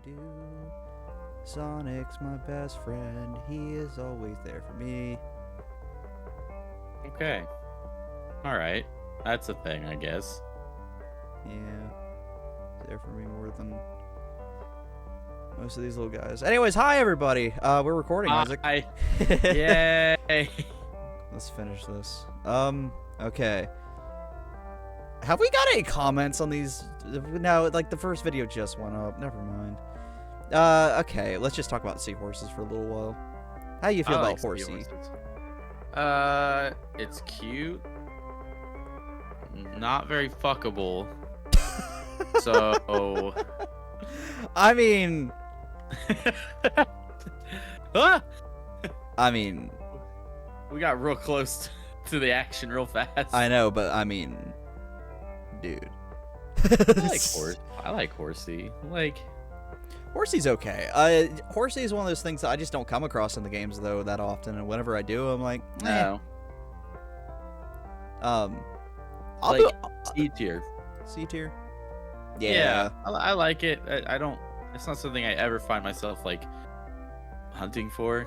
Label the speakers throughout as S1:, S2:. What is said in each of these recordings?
S1: do. Sonic's my best friend. He is always there for me.
S2: Okay. All right. That's a thing, I guess.
S1: Yeah. He's there for me more than most of these little guys. Anyways, hi everybody. We're recording, Isaac.
S2: Hi. Yay.
S1: Let's finish this. Okay. Have we got any comments on these? No, like the first video just went up. Never mind. Okay, let's just talk about seahorses for a little while. How you feel
S2: I
S1: about
S2: like
S1: horsey?
S2: seahorses. It's cute. Not very fuckable. So.
S1: I mean.
S2: Ah!
S1: I mean.
S2: We got real close to the action real fast.
S1: I know, but I mean, dude.
S2: I like horsey. Like.
S1: Horsey's okay. Horsey is one of those things that I just don't come across in the games though that often, and whenever I do, I'm like, eh.
S2: No.
S1: I'll
S2: like
S1: do
S2: C tier.
S1: C tier.
S2: Yeah, I like it. I don't. It's not something I ever find myself like hunting for.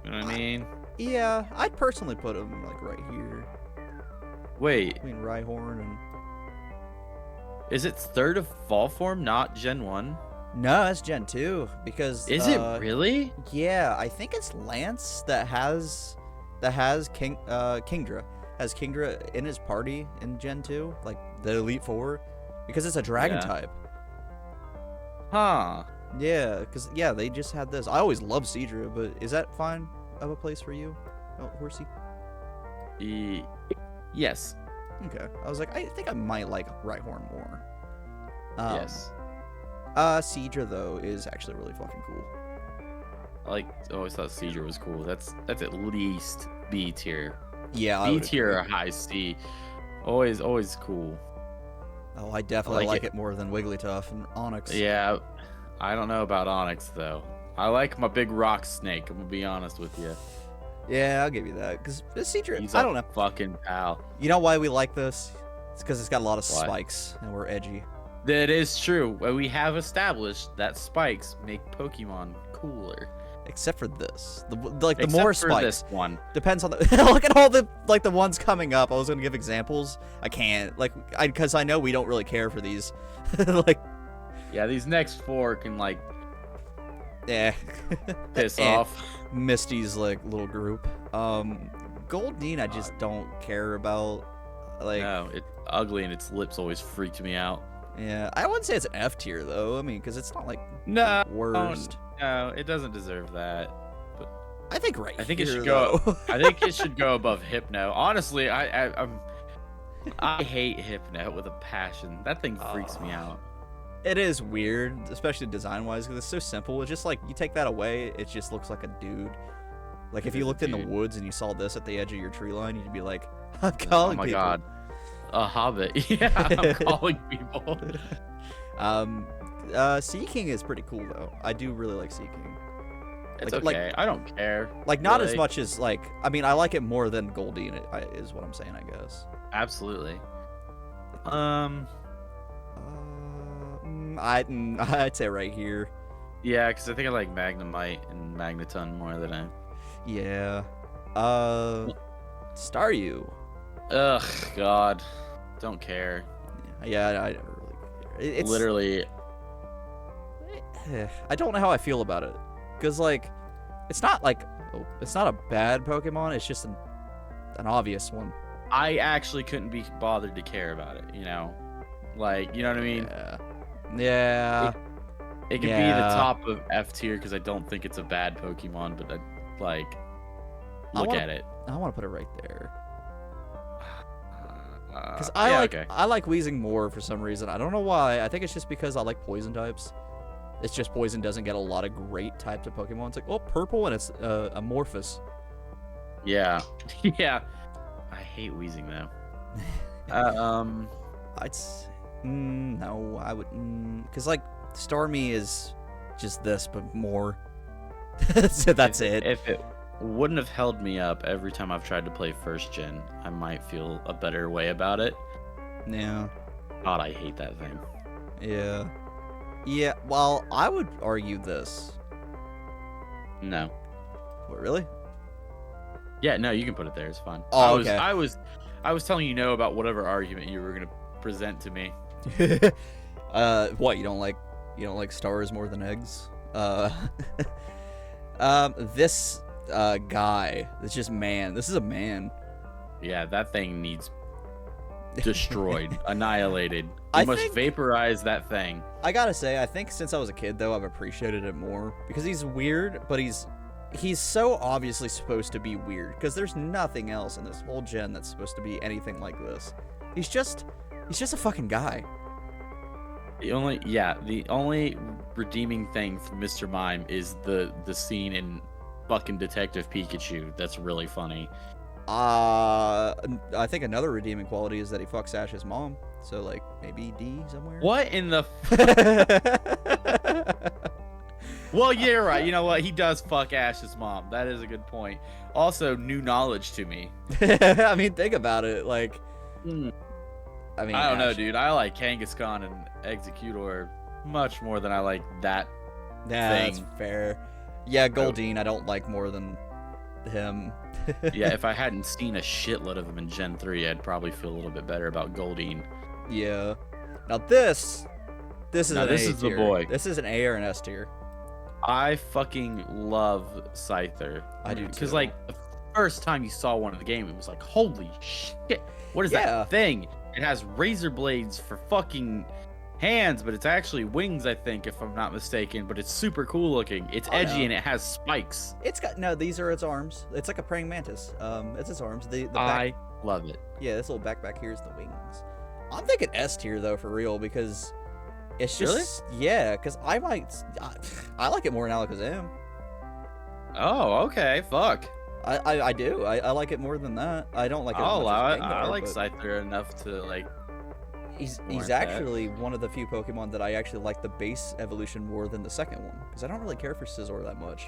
S2: You know what I mean?
S1: Yeah, I'd personally put him like right here.
S2: Wait,
S1: Between Rhyhorn and.
S2: is it third of fall form, not Gen 1?
S1: No, that's Gen 2 because.
S2: Is it really?
S1: Yeah, I think it's Lance that has Kingdra. Has Kingdra in his party in Gen 2, like the Elite Four, because it's a dragon type.
S2: Huh.
S1: Yeah, because they just had this. I always loved Seadra, but is that fine of a place for you, Horsey?
S2: Yes.
S1: Okay, I was like, I think I might like Rhyhorn more.
S2: Yes.
S1: Seadra though is actually really fucking cool.
S2: I always thought Caesar was cool. That's at least B tier.
S1: Yeah,
S2: B tier or high C. Always cool.
S1: Oh, I definitely like it more than Wigglytuff and Onyx.
S2: Yeah, I don't know about Onyx though. I like my big rock snake. I'm gonna be honest with you.
S1: Yeah, I'll give you that. Because Seadra,
S2: He's
S1: I don't know.
S2: Fucking pal.
S1: You know why we like this? It's because it's got a lot of spikes and we're edgy.
S2: That is true. We have established that spikes make Pokemon cooler.
S1: Except for this, the
S2: Except
S1: more
S2: for
S1: spikes.
S2: This one
S1: Depends on the. Look at all the the ones coming up. I was gonna give examples. I can't because I know we don't really care for these.
S2: Yeah, these next four can
S1: yeah,
S2: piss off.
S1: Misty's little group. Goldeen, I just don't care about.
S2: No, it's ugly and its lips always freaked me out.
S1: Yeah, I wouldn't say it's an F tier though. I mean, because it's not
S2: no
S1: worst.
S2: No, it doesn't deserve that. But
S1: I think
S2: I think it should go. I think it should go above Hypno. Honestly, I hate Hypno with a passion. That thing freaks me out.
S1: It is weird, especially design-wise, because it's so simple. It's just you take that away, it just looks like a dude. Like if you looked in the woods and you saw this at the edge of your tree line, you'd be like, "I'm calling people."
S2: Oh my god, a hobbit! Yeah, I'm calling people.
S1: Sea King is pretty cool though. I do really like Sea King.
S2: It's okay. I don't care.
S1: Not as much as I mean, I like it more than Goldeen. Is what I'm saying, I guess.
S2: Absolutely.
S1: I'd say right here.
S2: Yeah, because I think I like Magnemite and Magneton more than I.
S1: Yeah. Staryu.
S2: Ugh, God, don't care.
S1: Yeah, I don't really care. It's
S2: literally.
S1: I don't know how I feel about it, because it's not it's not a bad Pokemon. It's just an obvious one.
S2: I actually couldn't be bothered to care about it. You know what I mean?
S1: Yeah.
S2: It could be the top of F tier because I don't think it's a bad Pokemon, but look at it.
S1: I want to put it right there. Because I like Weezing more for some reason. I don't know why. I think it's just because I like poison types. It's just poison doesn't get a lot of great types of Pokemon. It's like, oh, purple, and it's Amorphous.
S2: Yeah. Yeah. I hate Weezing though.
S1: No, I would, because Starmie is just this, but more. So that's it.
S2: If it wouldn't have held me up every time I've tried to play first gen, I might feel a better way about it.
S1: Yeah.
S2: God, I hate that thing.
S1: Yeah. Yeah, well, I would argue this.
S2: No.
S1: What, really?
S2: Yeah, no, you can put it there. It's fine.
S1: Oh, okay.
S2: I was telling you no about whatever argument you were gonna present to me.
S1: What, you don't like stars more than eggs? This guy, it's just man. This is a man.
S2: Yeah, that thing needs destroyed, annihilated. You
S1: I
S2: must
S1: think-
S2: vaporize that thing.
S1: I gotta say, I think since I was a kid, though, I've appreciated it more because he's weird, but he's so obviously supposed to be weird because there's nothing else in this whole gen that's supposed to be anything like this. He's just a fucking guy.
S2: The only redeeming thing for Mr. Mime is the scene in fucking Detective Pikachu. That's really funny.
S1: I think another redeeming quality is that he fucks Ash's mom. So like maybe D somewhere.
S2: What in the? Well, yeah, you're right. You know what? He does fuck Ash's mom. That is a good point. Also, new knowledge to me.
S1: I mean, think about it. Like, I mean,
S2: I don't know,
S1: Ash-
S2: dude. I like Kangaskhan and Executor much more than I like that.
S1: Yeah, that's
S2: thing.
S1: fair. Yeah, Goldeen, I don't like more than him.
S2: Yeah, if I hadn't seen a shitload of them in Gen 3, I'd probably feel a little bit better about Goldeen.
S1: Yeah. Now this is
S2: Now
S1: an
S2: this
S1: A
S2: is the
S1: tier.
S2: boy.
S1: This is an A or an S tier.
S2: I fucking love Scyther.
S1: I do
S2: Because,
S1: too.
S2: like, the first time you saw one in the game, it was like, holy shit. What is
S1: Yeah.
S2: that thing? It has razor blades for fucking hands, but it's actually wings, I think, if I'm not mistaken. But it's super cool looking. It's edgy
S1: no.
S2: and it has spikes.
S1: It's got these are its arms. It's like a praying mantis. It's its arms. The back,
S2: I love it.
S1: yeah, this little back here is the wings. I'm thinking S tier though for real because it's just yeah, because I like it more than Alakazam.
S2: Oh, okay. Fuck.
S1: I do. I like it more than that. I don't like it.
S2: I'll
S1: as much
S2: allow
S1: as
S2: it.
S1: Gengar,
S2: I like
S1: but
S2: Scyther enough to, like,
S1: He's
S2: warrant that.
S1: actually one of the few Pokemon that I actually like the base evolution more than the second one because I don't really care for Scizor that much.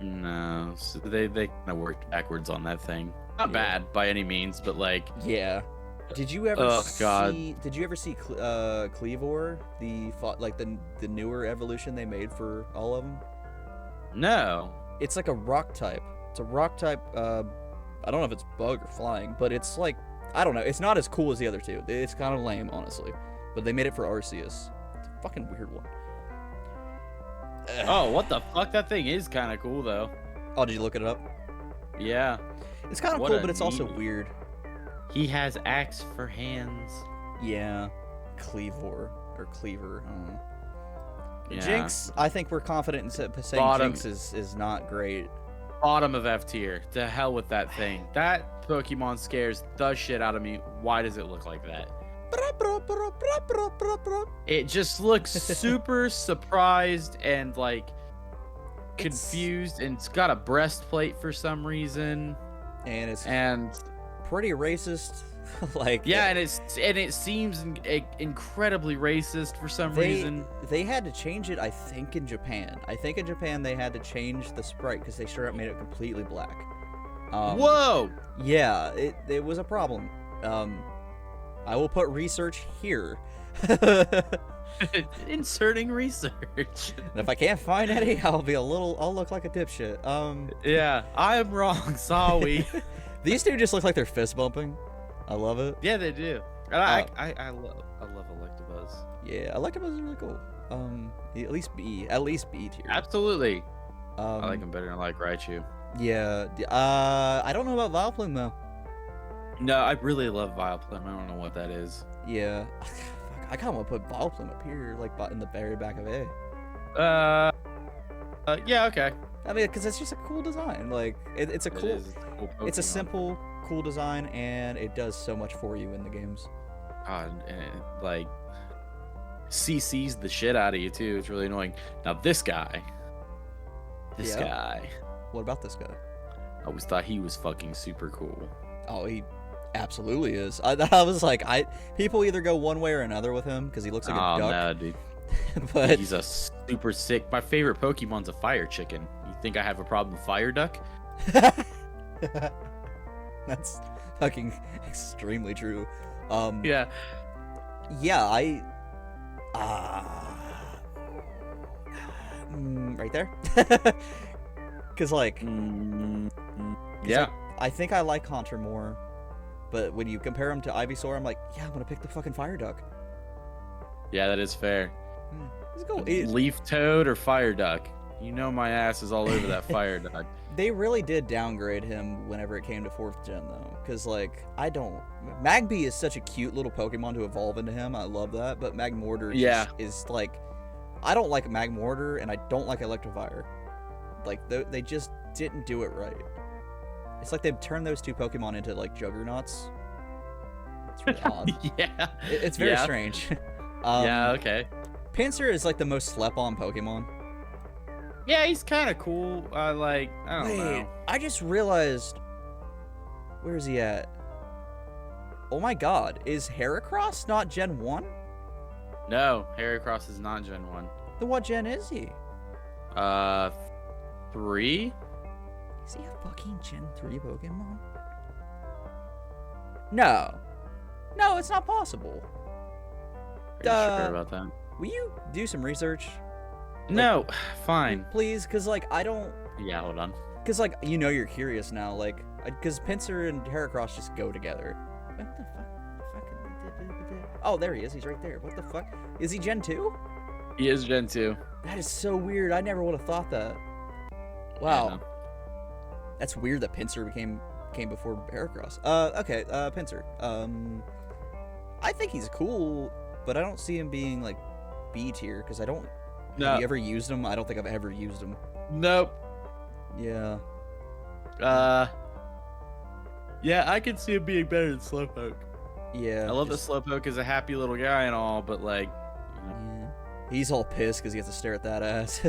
S2: No. So they kind of worked backwards on that thing. Not
S1: Yeah.
S2: bad by any means, but, like,
S1: Yeah. Did you ever
S2: Oh,
S1: see?
S2: God.
S1: Did you ever see Cleavor, the newer evolution they made for all of them?
S2: no.
S1: It's like a rock type. It's a rock type. I don't know if it's bug or flying, but it's like I don't know. It's not as cool as the other two. It's kind of lame, honestly. But they made it for Arceus. It's a fucking weird one.
S2: Oh, what the fuck? That thing is kind of cool, though.
S1: Oh, did you look it up?
S2: Yeah.
S1: It's kind of
S2: What
S1: cool,
S2: a
S1: but it's also
S2: neat-
S1: weird.
S2: He has axe for hands.
S1: Yeah, Cleavor or Cleaver. I don't know.
S2: Yeah.
S1: Jinx, I think we're confident in saying
S2: Bottom.
S1: Jinx is not great.
S2: Bottom of F tier. To hell with that thing. That Pokemon scares the shit out of me. Why does it look like that? It just looks super surprised and, like, confused, and it's got a breastplate for some reason.
S1: And it's
S2: And
S1: pretty racist. Like
S2: yeah, and it seems incredibly racist for some reason.
S1: they had to change it. I think in Japan. I think in Japan they had to change the sprite because they straight up made it completely black.
S2: Whoa!
S1: Yeah, it was a problem. I will put research here.
S2: Inserting research.
S1: And if I can't find any, I'll look like a dipshit.
S2: Yeah, I am wrong. Sorry.
S1: These two just look like they're fist bumping. I love it.
S2: Yeah, they do. And I love Electabuzz.
S1: Yeah, Electabuzz is really cool. At least B tier.
S2: Absolutely.
S1: Um,
S2: I like him better than I like Raichu.
S1: Yeah. I don't know about Vileplume though.
S2: No, I really love Vileplume. I don't know what that is.
S1: Yeah. Fuck, I kind of want to put Vileplume up here, like in the very back of A.
S2: Yeah, okay.
S1: I mean, because it's just a cool design. Like it's a cool.
S2: It's a cool
S1: It's a
S2: Pokemon.
S1: simple, cool design, and it does so much for you in the games.
S2: God, and it, like, CC's the shit out of you too. It's really annoying. Now this guy. This
S1: Yeah.
S2: guy.
S1: What about this guy?
S2: I always thought he was fucking super cool.
S1: Oh, he absolutely is. I was like, people either go one way or another with him because he looks like a
S2: Oh
S1: duck.
S2: no, dude.
S1: But
S2: He's a super sick. My favorite Pokemon's a fire chicken. You think I have a problem with fire duck?
S1: that's fucking extremely true.
S2: Yeah.
S1: Yeah, right there. Cause like,
S2: yeah,
S1: I think I like Haunter more, but when you compare him to Ivysaur, I'm like, yeah, I'm gonna pick the fucking Fire Duck.
S2: yeah, that is fair.
S1: Let's go.
S2: Leaf Toad or Fire Duck? You know my ass is all over that Fire Duck.
S1: They really did downgrade him whenever it came to 4th gen though, because like Magby is such a cute little Pokemon to evolve into him. I love that, but Magmortar is like, I don't like Magmortar and I don't like Electivire. Like they just didn't do it right. It's like they've turned those two Pokemon into like juggernauts. It's really odd.
S2: Yeah,
S1: it's very strange.
S2: Yeah, okay.
S1: Pinsir is like the most slept on Pokemon.
S2: Yeah, he's kind of cool. I don't know.
S1: I just realized, where is he at? Oh my god, is Heracross not Gen 1?
S2: No, Heracross is not Gen 1.
S1: Then what gen is he?
S2: 3?
S1: Is he a fucking Gen 3 Pokemon? No. No, it's not possible.
S2: Are you sure about that?
S1: Will you do some research?
S2: No, fine.
S1: Please, because, like, I don't...
S2: Yeah, hold on.
S1: Because, like, you know you're curious now, like, because Pinsir and Heracross just go together. What the fuck? Oh, there he is. He's right there. What the fuck? Is he Gen 2?
S2: He is Gen 2.
S1: That is so weird. I never would have thought that. Wow.
S2: Yeah.
S1: That's weird that Pinsir came before Heracross. Okay, Pinsir. I think he's cool, but I don't see him being, like, B tier, because I don't...
S2: No.
S1: Have you ever used him? I don't think I've ever used him.
S2: Nope.
S1: Yeah.
S2: Yeah, I could see him being better than Slowpoke.
S1: Yeah.
S2: I love that Slowpoke is a happy little guy and all, but like...
S1: Yeah. He's all pissed because he has to stare at that ass.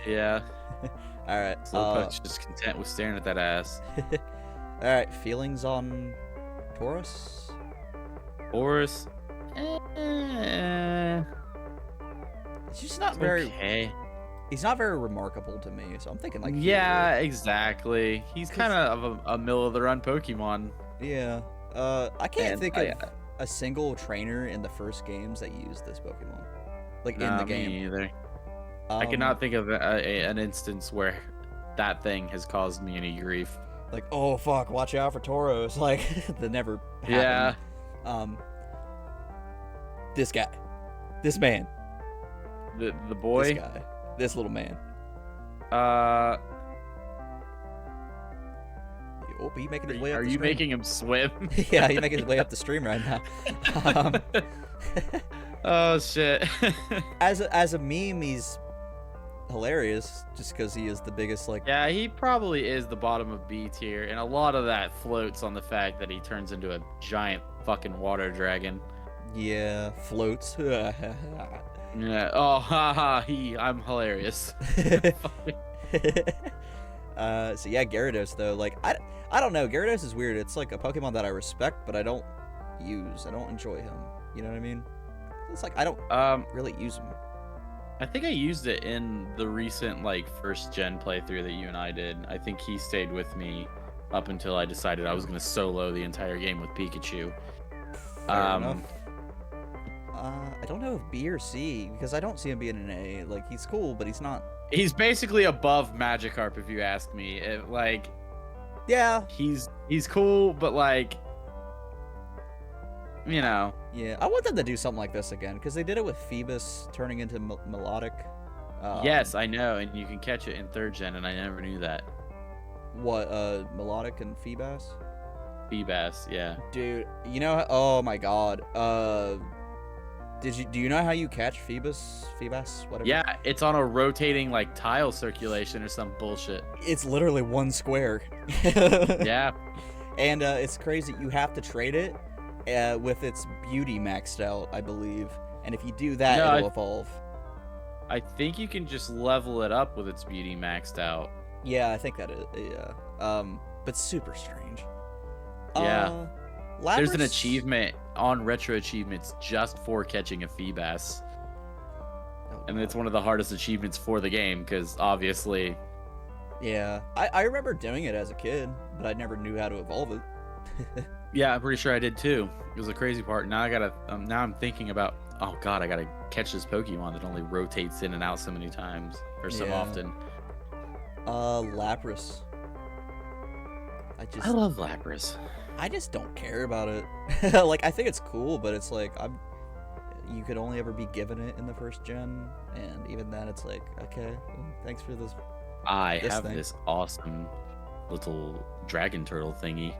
S2: Yeah.
S1: Alright.
S2: Slowpoke's just content with staring at that ass.
S1: Alright, feelings on Tauros?
S2: Horus?
S1: It's just not very... He's not very remarkable to me, so I'm thinking like...
S2: Yeah, exactly. He's kind of a middle-of-the-run Pokemon.
S1: Yeah. I can't think of a single trainer in the first games that used this Pokemon. Like, in the game.
S2: Me either. I cannot think of an instance where that thing has caused me any grief.
S1: Like, oh, fuck, watch out for Tauros. Like, that never happened.
S2: Yeah.
S1: This guy. This man.
S2: The boy?
S1: This guy. This little man.
S2: Oh,
S1: he making his way up
S2: Are
S1: the
S2: you
S1: stream.
S2: making him swim?
S1: Yeah, he's making his way up the stream right now.
S2: Oh, shit.
S1: As a meme, he's hilarious just because he is the biggest, like...
S2: Yeah, he probably is the bottom of B tier, and a lot of that floats on the fact that he turns into a giant fucking water dragon.
S1: Yeah, floats.
S2: Yeah. Oh, haha. I'm hilarious.
S1: So yeah, Gyarados though, like I don't know, Gyarados is weird. It's like a Pokemon that I respect, but I don't use. I don't enjoy him. You know what I mean? It's like I don't really use him.
S2: I think I used it in the recent like first gen playthrough that you and I did. I think he stayed with me up until I decided I was gonna solo the entire game with Pikachu.
S1: Fair enough. I don't know if B or C, because I don't see him being an A. Like, he's cool, but he's not...
S2: He's basically above Magikarp, if you ask me.
S1: Yeah.
S2: He's cool, but like... You know.
S1: Yeah, I want them to do something like this again, because they did it with Phoebus turning into Melodic.
S2: Yes, I know, and you can catch it in 3rd gen, and I never knew that.
S1: What, Melodic and Phoebus?
S2: Feebas, yeah.
S1: Dude, you know... Oh, my God. Do you know how you catch Phoebus, whatever?
S2: Yeah, it's on a rotating like tile circulation or some bullshit.
S1: It's literally one square.
S2: Yeah.
S1: And it's crazy. You have to trade it with its beauty maxed out, I believe. And if you do that, it'll evolve.
S2: I think you can just level it up with its beauty maxed out.
S1: Yeah, I think that is. Yeah. But super strange.
S2: Yeah.
S1: Lapras...
S2: There's an achievement on Retro Achievements just for catching a Feebas.
S1: Oh,
S2: and it's one of the hardest achievements for the game, because obviously...
S1: Yeah. I remember doing it as a kid, but I never knew how to evolve it.
S2: Yeah, I'm pretty sure I did too. It was a crazy part. Now I gotta... now I'm thinking about oh god, I gotta catch this Pokemon that only rotates in and out so many times or so
S1: Yeah.
S2: often.
S1: Lapras.
S2: I love Lapras.
S1: I just don't care about it. Like, I think it's cool, but it's like you could only ever be given it in the first gen, and even then, it's like, okay, well, thanks for this.
S2: I have this awesome little dragon turtle thingy.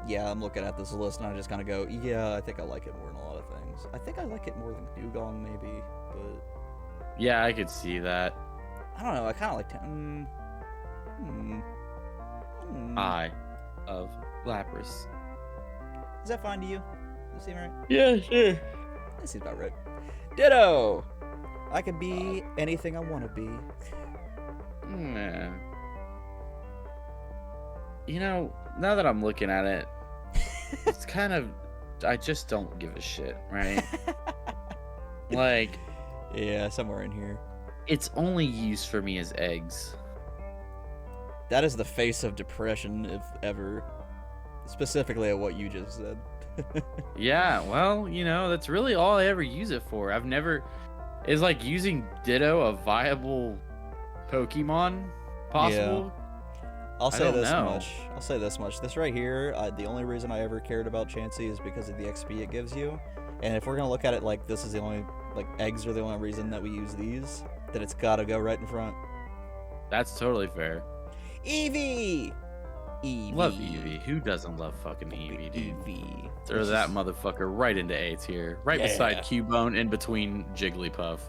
S1: Yeah, I'm looking at this list and I just kind of go, yeah, I think I like it more than a lot of things. I think I like it more than Dugong, maybe, but
S2: Yeah, I could see that.
S1: I don't know. I kind of like.
S2: I of Lapras.
S1: Is that fine to you? Does that seem right?
S2: Yeah, sure.
S1: That seems about right. Ditto. I can be anything I want to be.
S2: Yeah. You know, now that I'm looking at it, it's kind of, I just don't give a shit, right? Like,
S1: yeah, somewhere in here.
S2: it's only used for me as eggs.
S1: That is the face of depression, if ever. Specifically at what you just said.
S2: Yeah, well, you know, that's really all I ever use it for. I've never, is like using Ditto a viable Pokemon possible?
S1: I'll say this
S2: know.
S1: much. I'll say this much. This right here, the only reason I ever cared about Chansey is because of the XP it gives you. And if we're gonna look at it like this is the only, like, eggs are the only reason that we use these, then it's gotta go right in front.
S2: That's totally fair.
S1: Eevee! Eevee.
S2: Love Eevee. Who doesn't love fucking Eevee, dude?
S1: Eevee.
S2: Throw that motherfucker right into A tier. Right beside Cubone, in between Jigglypuff.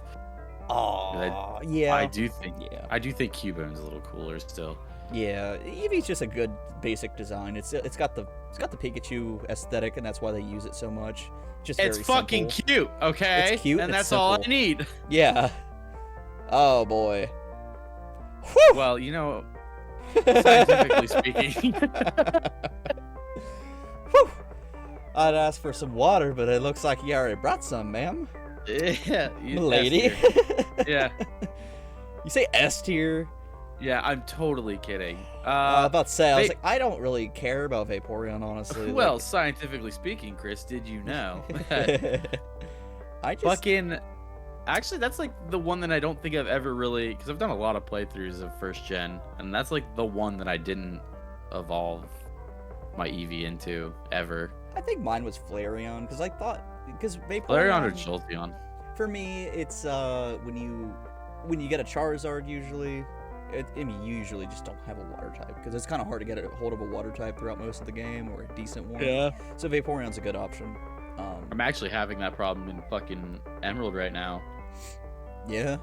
S1: Oh, yeah.
S2: I do think Cubone's a little cooler still.
S1: Yeah, Eevee's just a good basic design. It's got the Pikachu aesthetic, and that's why they use it so much. Just
S2: it's
S1: very
S2: fucking
S1: simple.
S2: cute, okay?
S1: It's cute,
S2: and
S1: it's
S2: that's all I
S1: simple.
S2: need.
S1: Yeah. Oh boy. Whew!
S2: Well, you know, scientifically speaking.
S1: Whew! I'd ask for some water, but it looks like you already brought some, ma'am.
S2: Yeah,
S1: Lady.
S2: Yeah.
S1: You say S tier?
S2: Yeah, I'm totally kidding.
S1: I was about to say, I was like, I don't really care about Vaporeon, honestly.
S2: Well,
S1: like...
S2: scientifically speaking, Chris, did you know?
S1: I just...
S2: Fucking... Actually, that's like the one that I don't think I've ever really... Because I've done a lot of playthroughs of first gen, and that's like the one that I didn't evolve my Eevee into, ever.
S1: I think mine was Flareon, because I thought... Because Vaporeon...
S2: Flareon or Jolteon?
S1: For me, it's when you get a Charizard, usually... I mean, you usually just don't have a water type, because it's kind of hard to get a hold of a water type throughout most of the game, or a decent one.
S2: Yeah.
S1: So Vaporeon's a good option.
S2: I'm actually having that problem in fucking Emerald right now.
S1: Yeah.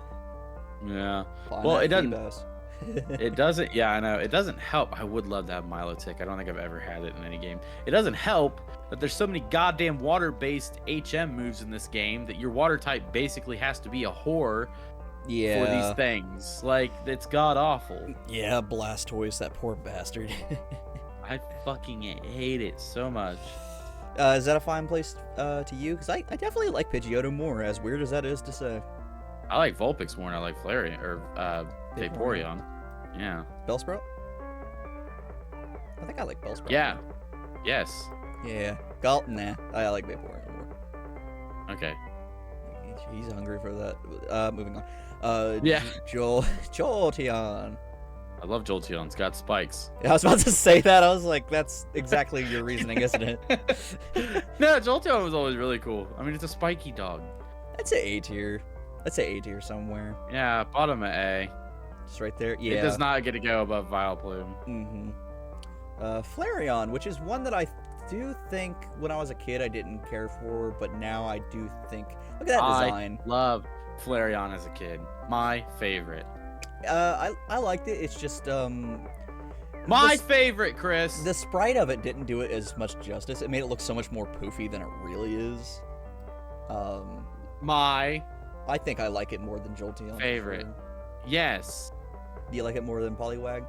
S2: Yeah.
S1: Fine,
S2: Well, it doesn't.
S1: Feebas.
S2: It doesn't. Yeah, I know. It doesn't help. I would love to have Milotic. I don't think I've ever had it in any game. It doesn't help that there's so many goddamn water-based HM moves in this game that your water type basically has to be a whore.
S1: Yeah.
S2: For these things. Like, it's god awful.
S1: Yeah, Blastoise, that poor bastard.
S2: I fucking hate it so much.
S1: Is that a fine place to you? Because I definitely like Pidgeotto more, as weird as that is to say.
S2: I like Vulpix more than I like Flareon, or Vaporeon. Yeah.
S1: Bellsprout? I think I like Bellsprout.
S2: Yeah. Yes.
S1: Yeah. Nah. I like Vaporeon more.
S2: Okay.
S1: He's hungry for that. Moving on.
S2: Yeah.
S1: Jolteon.
S2: I love Jolteon. It's got spikes.
S1: I was about to say that. I was like, that's exactly your reasoning, isn't it?
S2: No, Jolteon was always really cool. I mean, it's a spiky dog.
S1: That's an A tier. That's an A tier somewhere.
S2: Yeah, bottom of A.
S1: Just right there. Yeah.
S2: It does not get to go above Vileplume.
S1: Mm-hmm. Flareon, which is one that I do think when I was a kid I didn't care for, but now I do think. Look at that design.
S2: I love Flareon as a kid. My favorite.
S1: I liked it. It's just
S2: my favorite, Chris.
S1: The sprite of it didn't do it as much justice. It made it look so much more poofy than it really is. I think I like it more than Jolteon.
S2: Favorite.
S1: Sure.
S2: Yes.
S1: Do you like it more than Poliwag?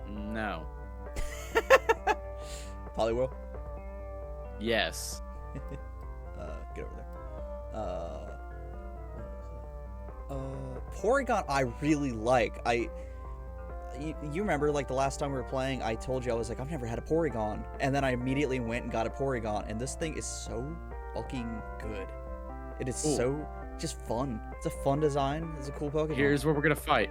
S2: No.
S1: Poliwhirl?
S2: Yes.
S1: Get over there. Porygon I really like. you remember, like, the last time we were playing, I told you, I was like, I've never had a Porygon. And then I immediately went and got a Porygon. And this thing is so fucking good. It is so just fun. It's a fun design. It's a cool Pokemon.
S2: Here's where we're gonna fight.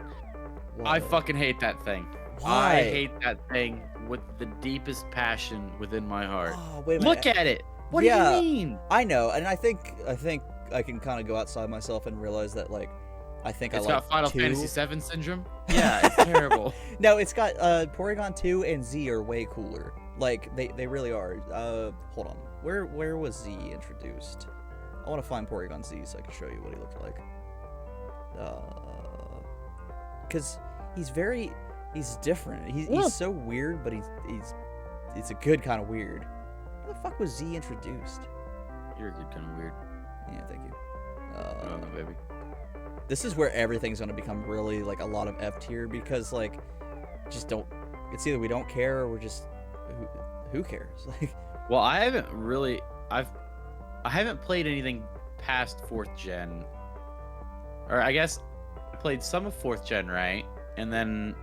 S1: What?
S2: I fucking hate that thing.
S1: Why?
S2: I hate that thing with the deepest passion within my heart.
S1: Oh, wait a minute.
S2: Look at it. What do you mean?
S1: I know, and I think I can kind of go outside myself and realize that, like, I think
S2: It's
S1: I like
S2: got Final
S1: 2.
S2: Fantasy VII syndrome. Yeah, it's terrible.
S1: No, it's got Porygon 2 and Z are way cooler. Like they really are. Hold on. Where was Z introduced? I want to find Porygon Z so I can show you what he looked like. Cuz he's different. He's so weird, but it's a good kind of weird. Where the fuck was Z introduced?
S2: You're a good kind of weird.
S1: Yeah, thank you.
S2: Oh, baby.
S1: This is where everything's gonna become really like a lot of F tier because like, just don't. It's either we don't care or we're just who cares? Like,
S2: well, I haven't played anything past 4th gen, or I guess I played some of 4th gen, right? And then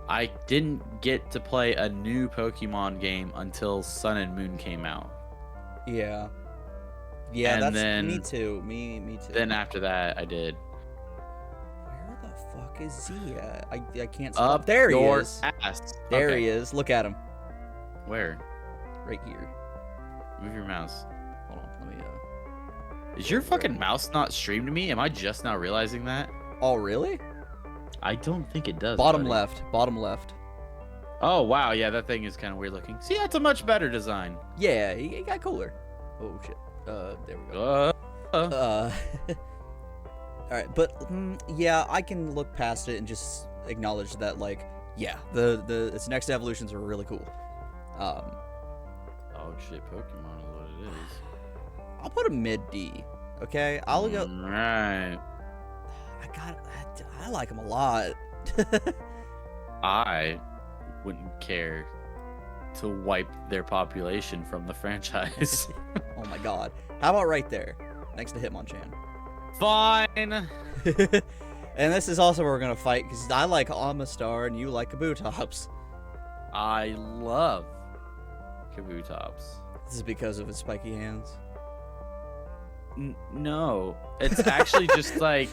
S2: I didn't get to play a new Pokemon game until Sun and Moon came out.
S1: yeah,
S2: And
S1: that's
S2: then-
S1: me too. Me too.
S2: Then after that, I did.
S1: Where the fuck is Z at? I can't see.
S2: Up
S1: There he
S2: your
S1: is.
S2: ass.
S1: There
S2: Okay.
S1: he is. Look at him.
S2: Where?
S1: Right here.
S2: Move your mouse.
S1: Hold on. Let me.
S2: Is your fucking mouse not streamed to me? Am I just now realizing that?
S1: Oh really?
S2: I don't think it does.
S1: Bottom
S2: buddy.
S1: left. Bottom left.
S2: Oh wow, yeah, that thing is kind of weird looking. See, that's a much better design.
S1: Yeah, he got cooler. Oh shit. There we go. All right, but yeah, I can look past it and just acknowledge that, like, yeah, its next evolutions are really cool.
S2: Dog shit Pokemon is what it is.
S1: I'll put a mid D. Okay, I'll go.
S2: Right.
S1: I like him a lot.
S2: I wouldn't care to wipe their population from the franchise.
S1: Oh my god. How about right there, next to Hitmonchan?
S2: Fine.
S1: And this is also where we're gonna fight because I like Amistar and you like Kabutops.
S2: I love Kabutops.
S1: This is because of his spiky hands.
S2: No, it's actually just like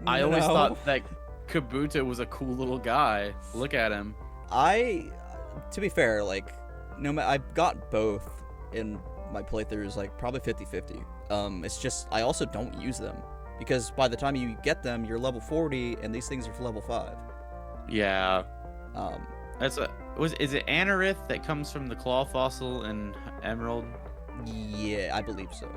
S2: I always
S1: No.
S2: thought that Kabuto was a cool little guy. Look at him.
S1: To be fair, like, I've got both in my playthroughs, like, probably 50-50. It's just, I also don't use them, because by the time you get them, you're level 40, and these things are level 5.
S2: Yeah.
S1: Is
S2: Is it Anorith that comes from the claw fossil in Emerald?
S1: Yeah, I believe so.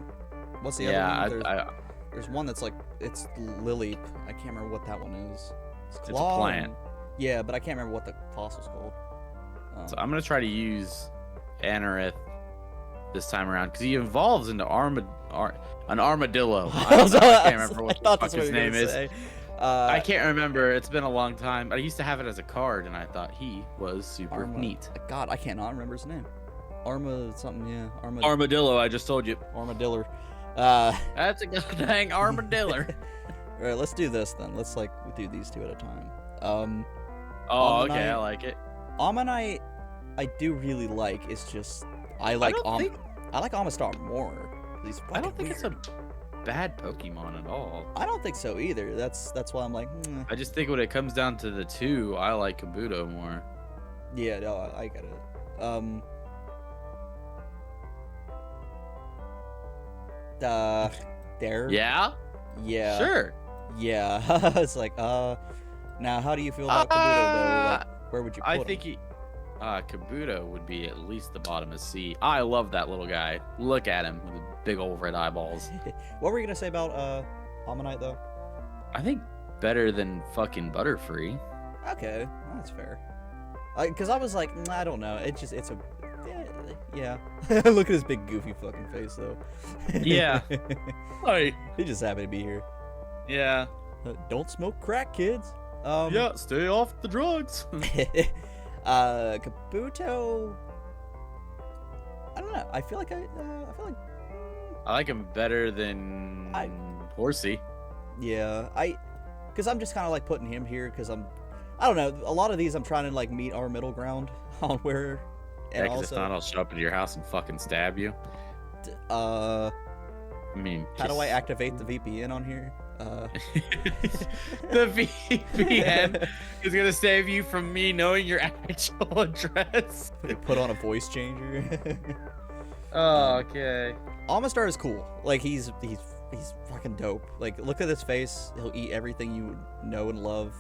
S1: What's the
S2: Yeah,
S1: other one? There's one that's like, it's Lily. I can't remember what that one is.
S2: It's a plant.
S1: Yeah, but I can't remember what the fossil's called.
S2: So I'm gonna try to use Anorith this time around because he evolves into an armadillo. I can't remember what the fuck his name is. I can't remember. It's been a long time. I used to have it as a card, and I thought he was super neat.
S1: God, I cannot remember his name. Something, yeah.
S2: Armadillo. I just told you.
S1: Armadillo.
S2: That's a good dang armadillo.
S1: All right, let's do this then. Let's like do these two at a time.
S2: Oh, okay,
S1: Ammonite-
S2: I like it.
S1: Ammonite, I do really like. It's just I like Amistar more.
S2: I don't think it's a bad Pokemon at all.
S1: I don't think so either. That's why I'm like.
S2: I just think when it comes down to the two, I like Kabuto more.
S1: Yeah, no, I get it. There.
S2: Yeah.
S1: Yeah.
S2: Sure.
S1: Yeah. It's like, now how do you feel about Kabuto though? Like, where would you put
S2: I
S1: him?
S2: think Kabuto would be at least the bottom of C. I love that little guy. Look at him with the big old red eyeballs.
S1: What were you gonna say about Ammonite though?
S2: I think better than fucking Butterfree.
S1: Okay, that's fair. Because I was like, I don't know. It's a yeah. Look at his big goofy fucking face though.
S2: Yeah. Hi.
S1: He's just happy to be here.
S2: Yeah.
S1: Don't smoke crack, kids.
S2: Yeah. Stay off the drugs.
S1: Kabuto. I don't know. I feel like
S2: I like him better than Horsey.
S1: yeah. Because I'm just kind of like putting him here because I'm I don't know. A lot of these I'm trying to like meet our middle ground on where.
S2: Yeah,
S1: And
S2: 'cause
S1: also,
S2: if not, I'll show up at your house and fucking stab you. I mean,
S1: how do I activate the VPN on here?
S2: The VPN is gonna save you from me knowing your actual address.
S1: Put on a voice changer.
S2: Oh, okay.
S1: Amistar is cool. Like he's fucking dope. Like look at his face. He'll eat everything you know and love.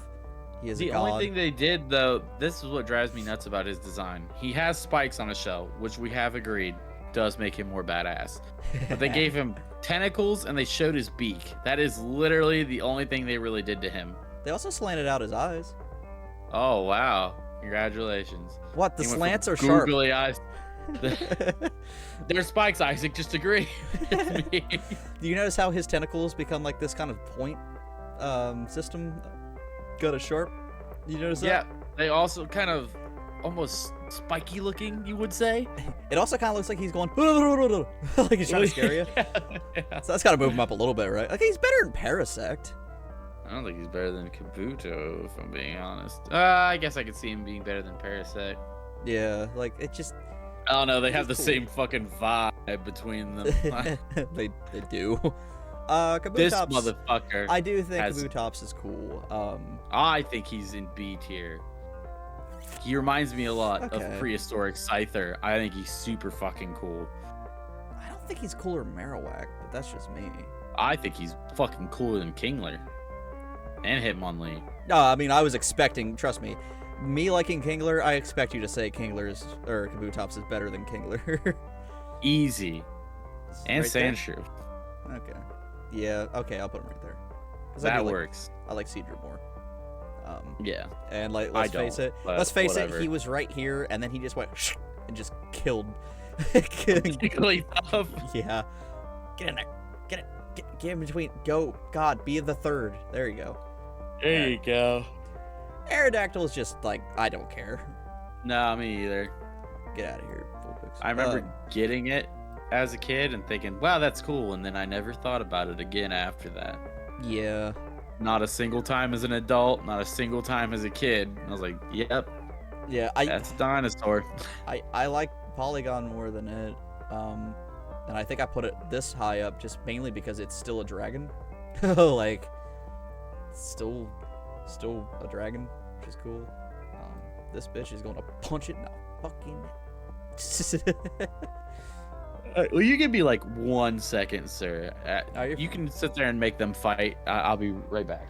S1: He is
S2: The
S1: a god.
S2: only thing they did, though, this is what drives me nuts about his design. He has spikes on his shell, which we have agreed does make him more badass. But they gave him tentacles and they showed his beak. That is literally the only thing they really did to him.
S1: They also slanted out his eyes.
S2: Oh, wow. Congratulations.
S1: What? The
S2: He went
S1: slants
S2: from
S1: are sharp.
S2: googly eyes. They're spikes, Isaac. Just agree with me.
S1: Do you notice how his tentacles become like this kind of point system? Got a sharp. You notice that?
S2: Yeah. They also kind of almost spiky looking, you would say.
S1: It also kind of looks like he's going like he's trying to scare you.
S2: Yeah.
S1: So that's got to move him up a little bit, right? Okay, he's better than Parasect.
S2: I don't think he's better than Kabuto, if I'm being honest. I guess I could see him being better than Parasect.
S1: Yeah, like it just.
S2: I don't know. They have the
S1: He's cool.
S2: same fucking vibe between them.
S1: they do.
S2: This
S1: Kabutops.
S2: motherfucker.
S1: I do think
S2: has-
S1: Kabutops is cool.
S2: I think he's in B tier. He reminds me a lot
S1: Okay.
S2: of prehistoric Scyther. I think he's super fucking cool.
S1: I don't think he's cooler than Marowak, but that's just me.
S2: I think he's fucking cooler than Kingler and Hitmonlee.
S1: No, I mean I was expecting. Trust me, me liking Kingler, I expect you to say Kingler's or Kabutops is better than Kingler.
S2: Easy. And
S1: Right there?
S2: Sandshrew.
S1: Okay. Yeah. Okay, I'll put him right there. 'Cause
S2: That
S1: I do like,
S2: works.
S1: I like Seadra more.
S2: Yeah.
S1: And like,
S2: I
S1: let's face
S2: don't,
S1: it.
S2: but
S1: Let's face
S2: whatever.
S1: it. He was right here, and then he just went and just killed.
S2: Jigglypuff.
S1: Yeah. Get in there. Get it. Get in between. Go. God, be the third. There you go.
S2: There you go.
S1: Aerodactyl is just like, I don't care.
S2: No, me either.
S1: Get out of here, Vulpix.
S2: I remember getting it as a kid and thinking, wow, that's cool. And then I never thought about it again after that.
S1: Yeah.
S2: Not a single time as an adult, not a single time as a kid. I was like, yep,
S1: Yeah.
S2: that's a dinosaur.
S1: I like Polygon more than it. And I think I put it this high up just mainly because it's still a dragon. Like, still a dragon, which is cool. This bitch is gonna punch it in the fucking.
S2: Well, you give me like 1 second, sir.
S1: Oh, you're
S2: You can sit there and make them fight. I'll be right back.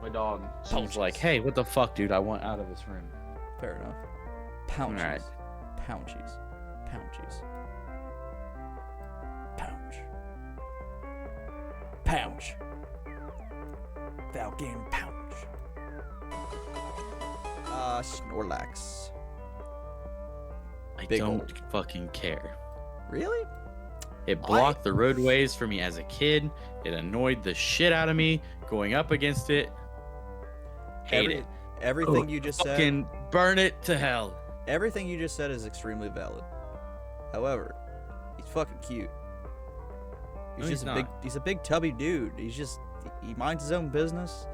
S2: My dog, she's
S1: Pouches.
S2: like, hey, what the fuck, dude? I want out of this room.
S1: Fair enough. Pounches.
S2: Alright.
S1: Pounches. Pounches. Pounch. Pounch. Falcon Pounch. Snorlax.
S2: I
S1: Big
S2: don't
S1: old.
S2: fucking care.
S1: Really?
S2: It blocked the roadways for me as a kid. It annoyed the shit out of me going up against it. Hate it.
S1: Everything you just said.
S2: Fucking burn it to hell.
S1: Everything you just said is extremely valid. However, he's fucking cute. He's
S2: No,
S1: just
S2: he's
S1: a big.
S2: not.
S1: He's a big tubby dude. He minds his own business.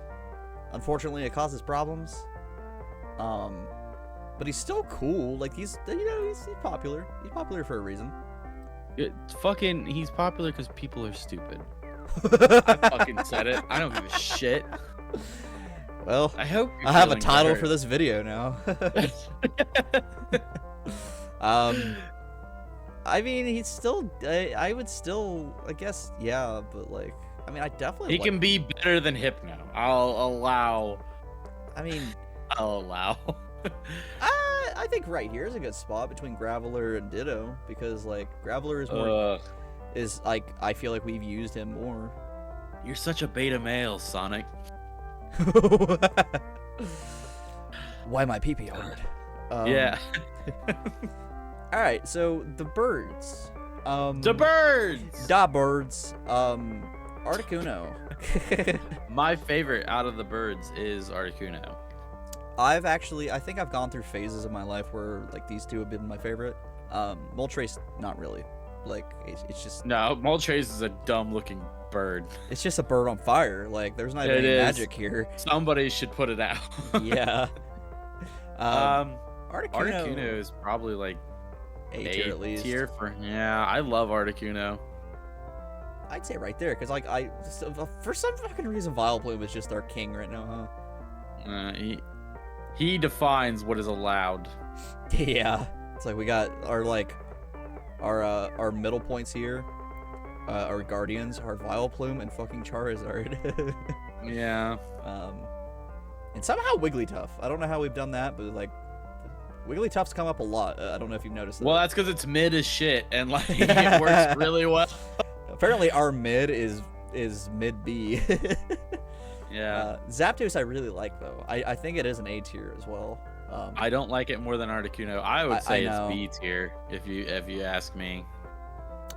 S1: Unfortunately, it causes problems. But he's still cool. Like he's popular. He's popular for a reason.
S2: He's popular because people are stupid. I fucking said it. I don't give a shit.
S1: Well,
S2: I hope
S1: I have a title for this video now. I mean, he's still. I would still. I guess. Yeah, but like. I mean, I definitely.
S2: He can be better than Hypno. I'll allow.
S1: I think right here is a good spot between Graveler and Ditto because like Graveler is more is like I feel like we've used him more.
S2: You're such a beta male, Sonic.
S1: Why my pee hard?
S2: Yeah.
S1: All right, so the birds.
S2: The birds.
S1: Da birds. Articuno.
S2: My favorite out of the birds is Articuno.
S1: I think I've gone through phases of my life where like these two have been my favorite. Moltres, not really. Like it's just
S2: No, Moltres is a dumb looking bird.
S1: It's just a bird on fire. Like, there's not
S2: It
S1: any
S2: is.
S1: magic here.
S2: Somebody should put it out.
S1: Yeah.
S2: Articuno is probably like
S1: A tier at least.
S2: tier for I love Articuno.
S1: I'd say right there, because like for some fucking reason, Vileplume is just our king right now, huh?
S2: He defines what is allowed.
S1: Yeah, it's like we got our middle points here, our guardians, our Vileplume, and fucking Charizard.
S2: Yeah.
S1: And somehow Wigglytuff. I don't know how we've done that, but like Wigglytuff's come up a lot. I don't know if you've noticed that.
S2: Well, that's because it's mid as shit, and like it works really well.
S1: Apparently, our mid is mid B.
S2: Yeah.
S1: Zapdos I really like though. I think it is an A tier as well.
S2: I don't like it more than Articuno. I would say
S1: know.
S2: it's B tier if you ask me.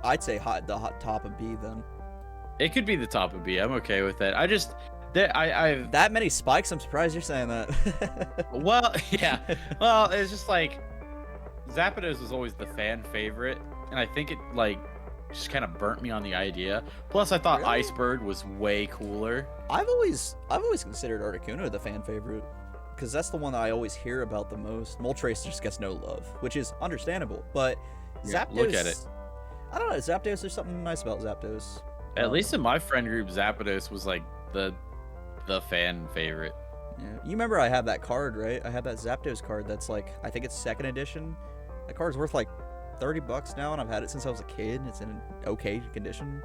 S1: I'd say the hot top of B then.
S2: It could be the top of B. I'm okay with it. I've
S1: That many spikes. I'm surprised you're saying that.
S2: well, yeah. Well, it's just like Zapdos was always the fan favorite, and I think it like just kind of burnt me on the idea. Plus, I thought
S1: Really?
S2: Icebird was way cooler.
S1: I've always considered Articuno the fan favorite, because that's the one that I always hear about the most. Moltres just gets no love, which is understandable. But
S2: Yeah,
S1: Zapdos,
S2: look at it.
S1: I don't know. Zapdos. There's something nice about Zapdos.
S2: At least in my friend group, Zapdos was like the fan favorite.
S1: Yeah. You remember I have that card, right? I have that Zapdos card. That's like, I think it's 2nd edition. That card's worth like $30 now, and I've had it since I was a kid. It's in an okay condition.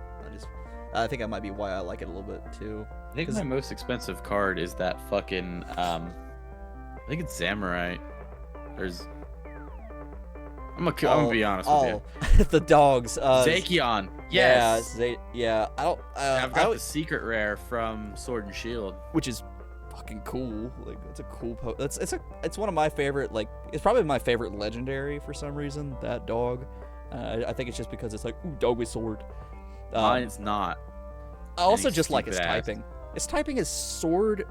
S1: I think that might be why I like it a little bit too.
S2: I think my most expensive card is that fucking I think it's Samurai. I'm gonna be honest with you.
S1: The dogs.
S2: Zacian. Yes.
S1: Yeah. I don't.
S2: I've got the secret rare from Sword and Shield,
S1: which is fucking cool. Like, it's a cool. It's one of my favorite. Like, it's probably my favorite legendary for some reason. That dog. I think it's just because it's like, ooh, dog with sword.
S2: Mine's not.
S1: I also
S2: Any
S1: just like its
S2: stupid ass.
S1: typing. Its typing is sword.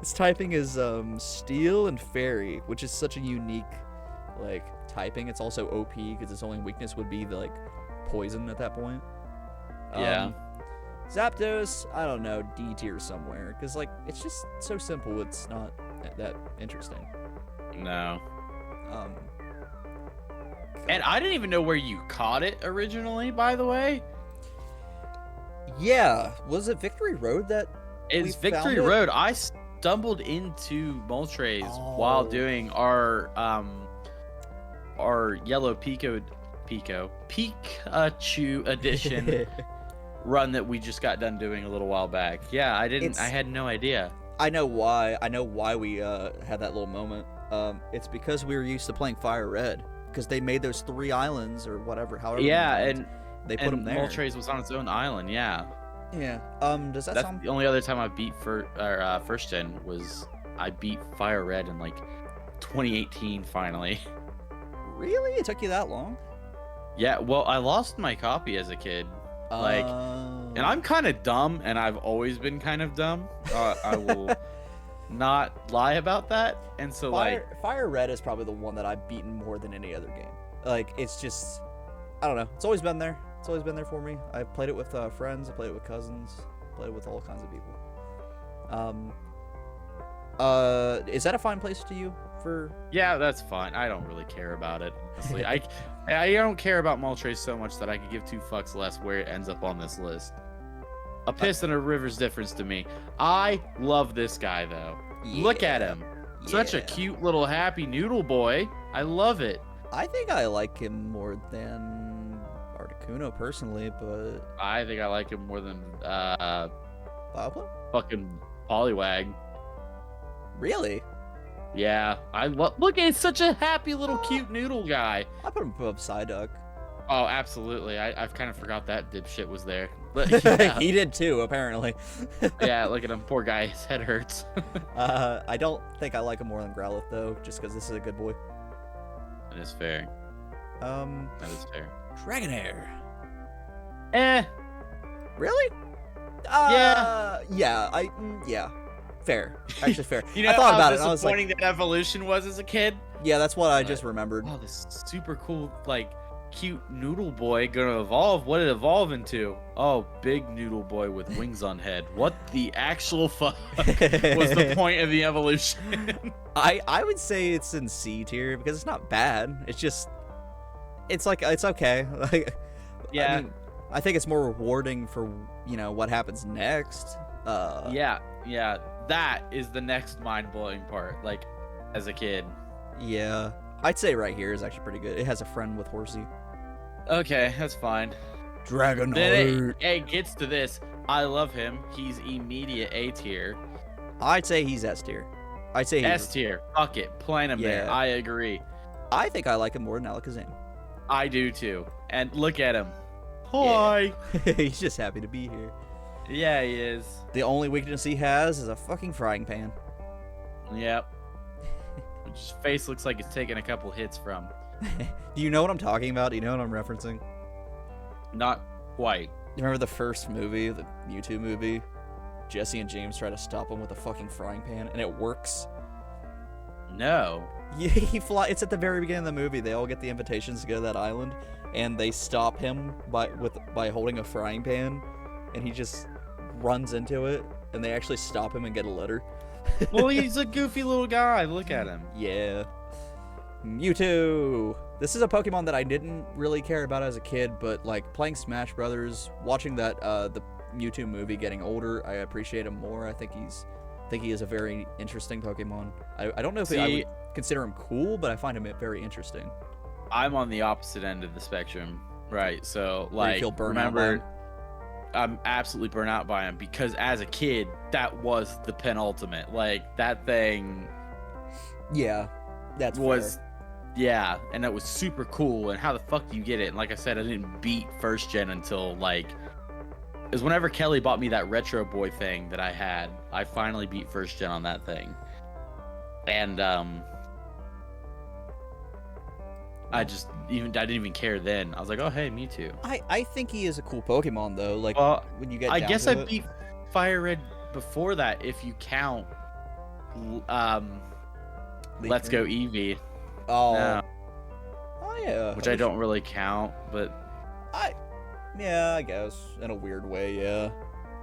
S1: Its typing is steel and fairy, which is such a unique like typing. It's also OP because its only weakness would be the like poison at that point.
S2: Yeah.
S1: Zapdos, I don't know, D tier somewhere, because like it's just so simple. It's not that interesting.
S2: No.
S1: God.
S2: And I didn't even know where you caught it originally, by the way.
S1: Yeah, was it Victory Road that
S2: It's
S1: we found
S2: Victory
S1: it?
S2: Road. I stumbled into Moltres while doing our yellow Pikachu edition run that we just got done doing a little while back. Yeah, I had no idea.
S1: I know why. I know why we had that little moment. It's because we were used to playing Fire Red, because they made those 3 islands or whatever. However,
S2: Yeah,
S1: many
S2: and
S1: they put them there.
S2: Moltres was on its own island. Yeah.
S1: Yeah. Does that
S2: That's
S1: sound?
S2: the only other time I beat first gen was I beat Fire Red in like 2018 finally.
S1: Really? It took you that long?
S2: Yeah, well, I lost my copy as a kid. Like, and I'm kind of dumb, and I've always been kind of dumb. I will not lie about that. And so,
S1: Fire Red is probably the one that I've beaten more than any other game. Like, it's just, I don't know. It's always been there. It's always been there for me. I've played it with friends. I played it with cousins. Played it with all kinds of people. Is that a fine place to you for?
S2: Yeah, that's fine. I don't really care about it, honestly. I don't care about Moltres so much that I could give 2 fucks less where it ends up on this list. A piss and a river's difference to me. I love this guy though. Look at him. Such a cute little happy noodle boy. I love it.
S1: I think I like him more than Articuno personally, but
S2: I think I like him more than
S1: Vileplume?
S2: fucking Poliwag.
S1: Really?
S2: Yeah, look, it's such a happy little cute noodle guy.
S1: I put him above Psyduck.
S2: Oh, absolutely. I've kind of forgot that dipshit was there. But yeah,
S1: He did too, apparently.
S2: yeah, look at him, poor guy. His head hurts.
S1: I don't think I like him more than Growlithe though, just because this is a good boy.
S2: That is fair. That is fair.
S1: Dragonair.
S2: Really?
S1: Yeah. Yeah. Fair. Actually, fair.
S2: You know
S1: I thought about
S2: how
S1: it. And I was like,
S2: disappointing that evolution was as a kid.
S1: yeah, that's what I just remembered.
S2: Oh, this super cool like cute noodle boy gonna evolve? What did it evolve into? Oh, big noodle boy with wings on head. What the actual fuck was the point of the evolution?
S1: I would say it's in C tier because it's not bad. It's just, it's like, it's okay. Like,
S2: Yeah.
S1: I mean, I think it's more rewarding for, you know, what happens next.
S2: Yeah, that is the next mind-blowing part, like, as a kid.
S1: Yeah. I'd say right here is actually pretty good. It has a friend with Horsey.
S2: Okay, that's fine.
S1: Dragon
S2: Then it gets to this. I love him. He's immediate A tier.
S1: I'd say he's S tier. I'd say he's
S2: S tier. Fuck it. Plant him there.
S1: Yeah.
S2: I agree.
S1: I think I like him more than Alakazam.
S2: I do too. And look at him. Hi.
S1: He's just happy to be here.
S2: Yeah, he is.
S1: The only weakness he has is a fucking frying pan.
S2: Yep. His face looks like it's taken a couple hits from.
S1: Do you know what I'm talking about? Do you know what I'm referencing?
S2: Not quite.
S1: You remember the first movie, the Mewtwo movie? Jesse and James try to stop him with a fucking frying pan, and it works.
S2: No.
S1: Yeah, it's at the very beginning of the movie. They all get the invitations to go to that island, and they stop him by holding a frying pan, and he just runs into it, and they actually stop him and get a letter.
S2: Well, he's a goofy little guy. Look at him.
S1: Yeah. Mewtwo. This is a Pokemon that I didn't really care about as a kid, but like playing Smash Brothers, watching that the Mewtwo movie, getting older, I appreciate him more. I think he is a very interesting Pokemon. I don't know if I would consider him cool, but I find him very interesting.
S2: I'm on the opposite end of the spectrum, right? So
S1: Where you
S2: like,
S1: feel burned out
S2: remember,
S1: by him?
S2: I'm absolutely burnt out by him because as a kid, that was the penultimate. Like that thing
S1: Yeah, that's
S2: was,
S1: fair.
S2: yeah, and that was super cool. And how the fuck do you get it? And like I said, I didn't beat first gen until like, it was whenever Kelly bought me that Retro Boy thing that I had. I finally beat first gen on that thing, and I didn't even care then. I was like, oh hey, me too.
S1: I think he is a cool Pokemon though. Like,
S2: Well,
S1: when you get
S2: I
S1: down
S2: guess
S1: to
S2: I
S1: it.
S2: beat Fire Red before that, if you count. Let's Go Eevee.
S1: Oh.
S2: No,
S1: Oh yeah.
S2: which I don't really count, but
S1: Yeah, I guess in a weird way. Yeah.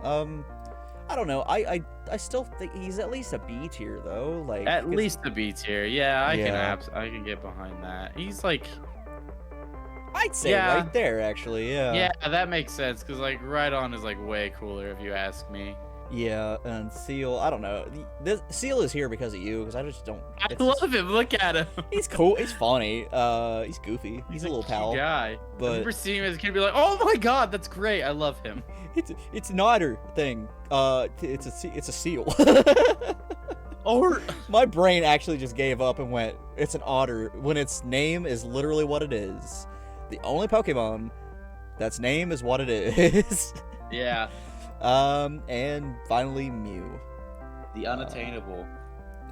S1: I don't know. I still think he's at least a B tier though. Like
S2: at least the B tier. Yeah, I
S1: Yeah.
S2: can get behind that. He's like,
S1: I'd say
S2: Yeah.
S1: right there actually. Yeah.
S2: yeah, that makes sense because like Right On is like way cooler if you ask me.
S1: Yeah, and Seal, I don't know. This Seal is here because of you, because I just don't.
S2: I
S1: it's
S2: love
S1: just-
S2: him. Look at him.
S1: He's cool. He's funny. He's goofy. He's a little
S2: cute
S1: pal.
S2: guy. I
S1: But
S2: remember seeing him as a kid and be like, oh my god, that's great. I love him.
S1: it's an otter thing. It's a seal.
S2: Or
S1: My brain actually just gave up and went, it's an otter when its name is literally what it is. The only Pokemon that's name is what it is.
S2: yeah,
S1: And finally Mew.
S2: the unattainable.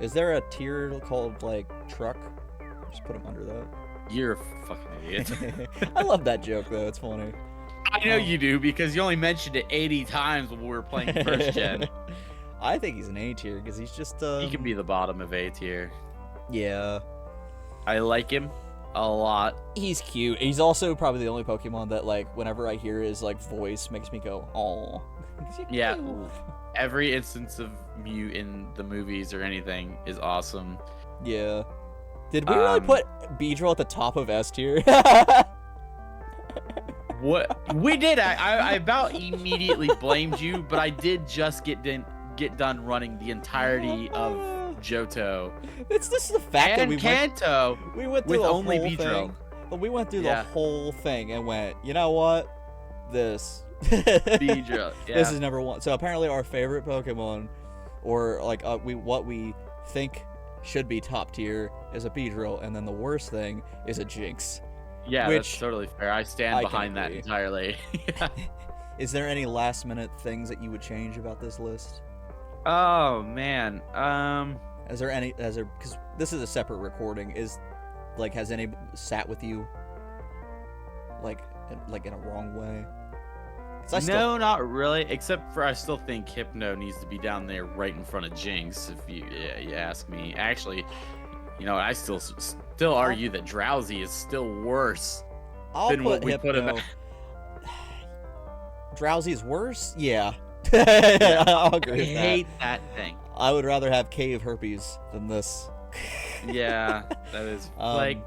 S1: Is there a tier called like truck? Just put him under that.
S2: You're a fucking idiot.
S1: I love that joke though. It's funny.
S2: I know you do because you only mentioned it 80 times when we were playing first gen.
S1: I think he's an A tier because he's just.
S2: He can be the bottom of A tier.
S1: Yeah.
S2: I like him a lot.
S1: He's cute. He's also probably the only Pokemon that like whenever I hear his like voice makes me go, "Aw."
S2: Yeah. Every instance of Mew in the movies or anything is awesome.
S1: Yeah. Did we really put beedrill at the top of S tier?
S2: What we did, I about immediately blamed you, but I did just get done running the entirety of Johto
S1: It's just the fact that
S2: and
S1: we
S2: Kanto
S1: went through
S2: with
S1: the
S2: only
S1: whole
S2: beedrill.
S1: thing. But we went through
S2: Yeah.
S1: the whole thing and went, you know what? This.
S2: Beedrill. Yeah.
S1: This is number one. So apparently our favorite Pokemon, or like what we think should be top tier, is a Beedrill, and then the worst thing is a Jynx.
S2: Yeah,
S1: which
S2: that's totally fair. I stand
S1: I can
S2: behind that
S1: agree.
S2: entirely. Yeah.
S1: Is there any last minute things that you would change about this list?
S2: Oh man.
S1: Is there because this is a separate recording, has any sat with you like in a wrong way? 'Cause
S2: No, not really. Except for I still think Hypno needs to be down there right in front of Jinx. If you ask me, actually, I still argue that Drowsy is still worse.
S1: I'll
S2: than what
S1: put
S2: we put him
S1: Hypno.
S2: at.
S1: Drowsy is worse? Yeah.
S2: Yeah.
S1: I'll
S2: I
S1: agree with
S2: hate that thing.
S1: I would rather have cave herpes than this.
S2: Yeah, that is
S1: Um,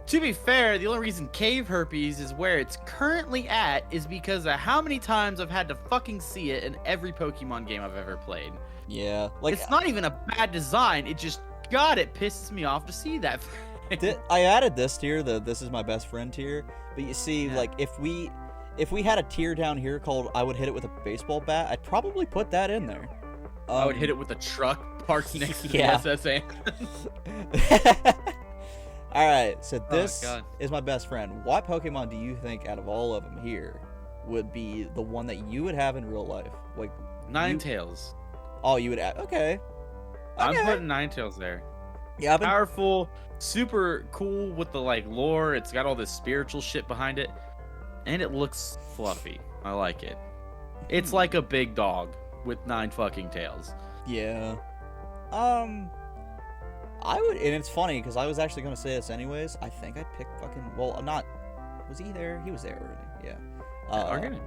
S2: to be fair, the only reason cave herpes is where it's currently at is because of how many times I've had to fucking see it in every Pokemon game I've ever played.
S1: Yeah. Like,
S2: It's not even a bad design. It just, God, it pisses me off to see that.
S1: I added this tier, the this is my best friend tier. But you see,
S2: Yeah.
S1: like, if we had a tier down here called I would hit it with a baseball bat, I'd probably put that in there.
S2: I would hit it with a truck parked next to the
S1: Yeah.
S2: SSA.
S1: All right, so this
S2: God.
S1: is my best friend. What Pokemon do you think out of all of them here would be the one that you would have in real life? Like,
S2: Ninetales.
S1: oh, you would add? Okay.
S2: I'm
S1: Okay.
S2: putting Ninetales there.
S1: Yeah, I've been,
S2: Powerful, super cool with the like lore. It's got all this spiritual shit behind it, and it looks fluffy. I like it. It's like a big dog with 9 fucking tails.
S1: yeah. I would, and it's funny because I was actually gonna say this anyways. I think I'd pick fucking. Well, not. Was he there? He was there already. Yeah.
S2: Argon?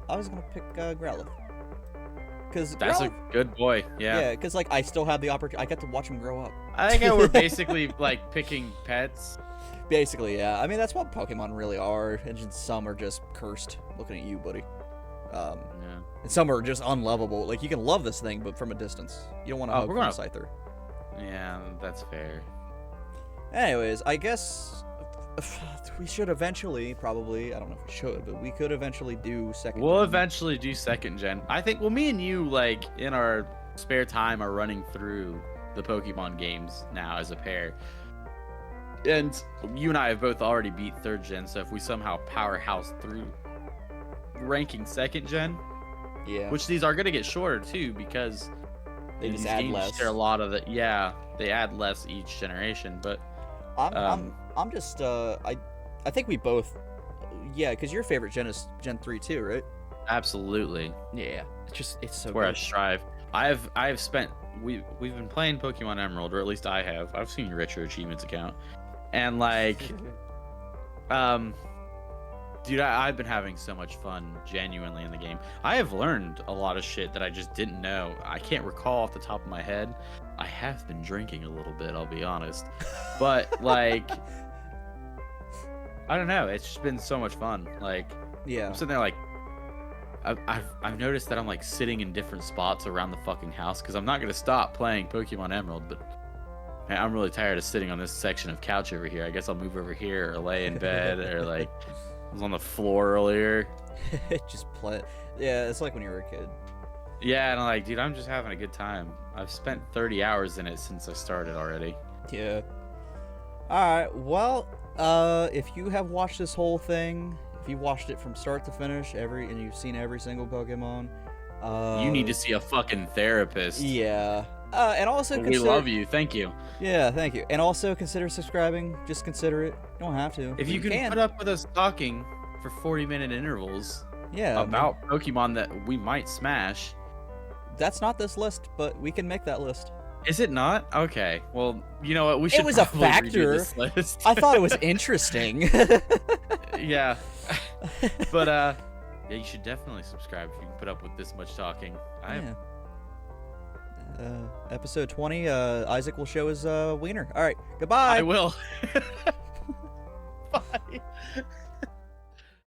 S1: I was gonna pick Growlithe. Cause
S2: That's
S1: Growlithe,
S2: a good boy. Yeah.
S1: because like I still have the opportunity. I get to watch him grow up.
S2: I think we're basically like picking pets.
S1: Basically, yeah. I mean, that's what Pokemon really are. And just some are just cursed. Looking at you, buddy.
S2: Yeah.
S1: And some are just unlovable. Like you can love this thing, but from a distance. You don't want to hug
S2: we're
S1: from
S2: gonna-
S1: a Scyther.
S2: Yeah, that's fair.
S1: Anyways, I guess we should eventually, probably, I don't know if we should, but we could eventually do second
S2: We'll
S1: gen.
S2: eventually do second gen. I think. Well, me and you, like in our spare time, are running through the Pokemon games now as a pair. And you and I have both already beat third gen, so if we somehow powerhouse through ranking second gen,
S1: Yeah.
S2: which these are gonna get shorter too, because
S1: They just
S2: these
S1: add
S2: games
S1: less.
S2: share a lot of the they add less each generation, but
S1: I'm just, I think we both, yeah, because your favorite gen is Gen 3 too, right?
S2: absolutely
S1: Yeah. It's so
S2: where I
S1: good.
S2: strive. I have spent we've been playing Pokemon Emerald, or at least I have. I've seen your retro achievements account, and like dude, I've been having so much fun genuinely in the game. I have learned a lot of shit that I just didn't know. I can't recall off the top of my head. I have been drinking a little bit, I'll be honest. But like I don't know, it's just been so much fun. Like
S1: Yeah.
S2: I'm sitting there like I've noticed that I'm like sitting in different spots around the fucking house because I'm not gonna stop playing Pokemon Emerald, but man, I'm really tired of sitting on this section of couch over here. I guess I'll move over here or lay in bed or like I was on the floor earlier.
S1: Just play. Yeah, it's like when you were a kid.
S2: Yeah, and I'm like, dude, I'm just having a good time. I've spent 30 hours in it since I started already.
S1: Yeah. Alright, well, if you have watched this whole thing, if you watched it from start to finish, and you've seen every single Pokemon,
S2: You need to see a fucking therapist.
S1: Yeah. And also
S2: But
S1: consider...
S2: we love you. Thank you.
S1: Yeah, thank you. And also consider subscribing. Just consider it. You don't have to.
S2: If
S1: but
S2: you can put up with us talking for 40-minute intervals
S1: yeah, I mean,
S2: about Pokemon that we might smash.
S1: that's not this list, but we can make that list.
S2: Is it not? Okay. Well, you know what? We should
S1: was a
S2: probably redo
S1: factor.
S2: this list.
S1: I thought it was interesting.
S2: Yeah. But yeah, you should definitely subscribe if you can put up with this much talking.
S1: Yeah. Episode 20, Isaac will show his wiener. All right, goodbye.
S2: I will. Bye.